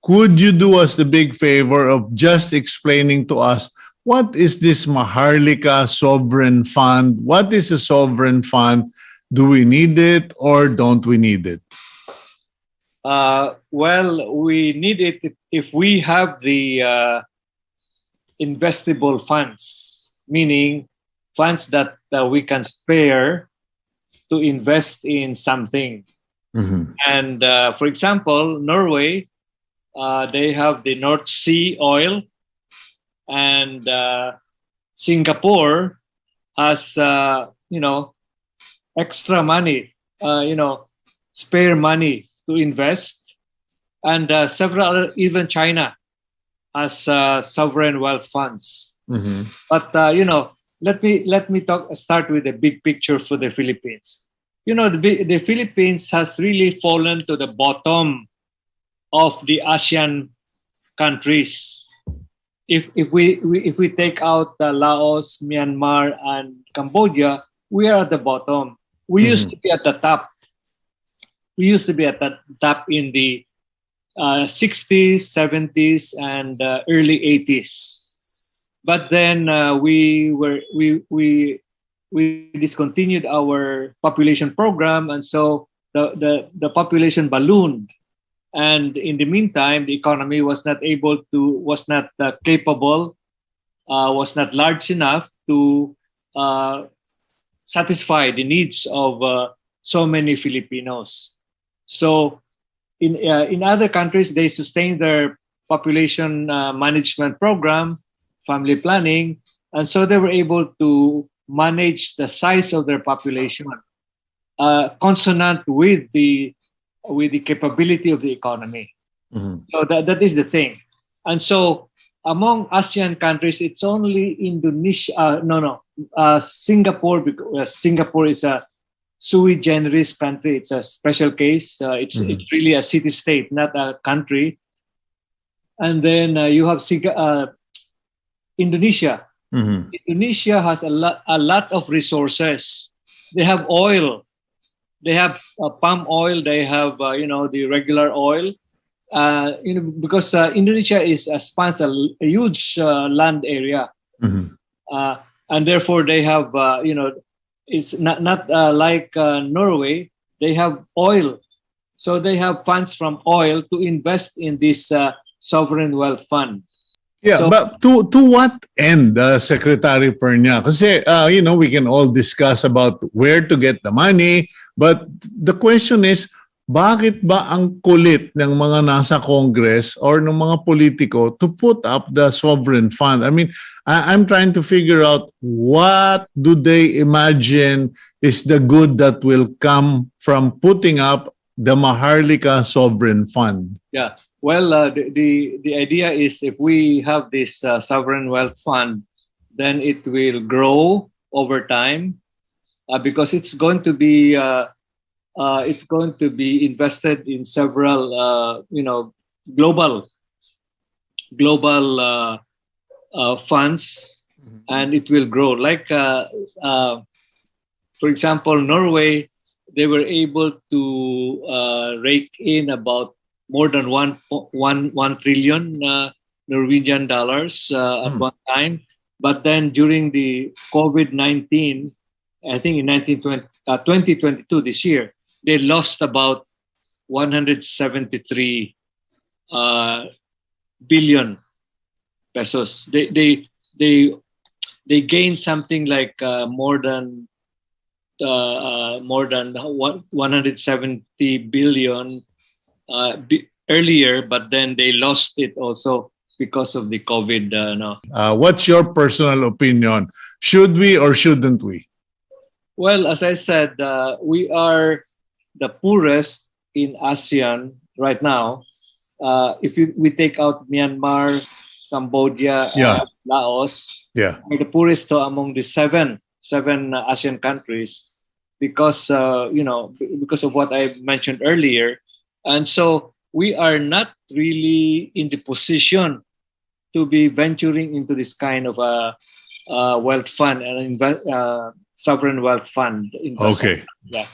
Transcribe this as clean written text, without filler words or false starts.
Could you do us the big favor of just explaining to us what is this Maharlika Sovereign Fund? What is a sovereign fund? Do we need it or don't we need it? Well, we need it if we have the investible funds, meaning funds that we can spare to invest in something. Mm-hmm. And for example, Norway, they have the North Sea oil, and Singapore has extra money, spare money to invest, and several other, even China has sovereign wealth funds. Mm-hmm. But let me start with the big picture for the Philippines. The Philippines has really fallen to the bottom of the ASEAN countries. If we take out Laos, Myanmar, and Cambodia, we are at the bottom. We used to be at the top. We used to be at the top in the 60s, 70s, and early 80s. But then we discontinued our population program, and so the population ballooned. And in the meantime, the economy was not capable, was not large enough to satisfy the needs of so many Filipinos. So in other countries, they sustained their population management program, family planning, and so they were able to manage the size of their population consonant with the capability of the economy. Mm-hmm. So that is the thing. And so among ASEAN countries, it's only Indonesia, Singapore, because Singapore is a sui generis country. It's a special case. It's really a city-state, not a country. And then you have Indonesia. Mm-hmm. Indonesia has a lot of resources. They have oil. They have palm oil. They have the regular oil. Because Indonesia spans a huge land area, and therefore they have it's not like Norway. They have oil, so they have funds from oil to invest in this sovereign wealth fund. Yeah, So, but to what end, Secretary Pernia? Kasi, we can all discuss about where to get the money, but the question is, bakit ba ang kulit ng mga nasa Congress or ng mga politiko to put up the sovereign fund? I mean, I'm trying to figure out what do they imagine is the good that will come from putting up the Maharlika Sovereign Fund? yeah. Well, the idea is if we have this sovereign wealth fund, then it will grow over time because it's going to be invested in several global funds, and it will grow. Like for example, Norway, they were able to rake in about more than 1 trillion Norwegian dollars at one time. But then during the COVID-19, I think in 2022, this year, they lost about 173 billion pesos. They gained something like more than 170 billion earlier, but then they lost it also because of the COVID. What's your personal opinion? Should we or shouldn't we? Well, as I said, we are the poorest in ASEAN right now. If we take out Myanmar, Cambodia, and Laos, we're the poorest among the seven ASEAN countries because of what I mentioned earlier. And so we are not really in the position to be venturing into this kind of a wealth fund and sovereign wealth fund. Okay. Yeah.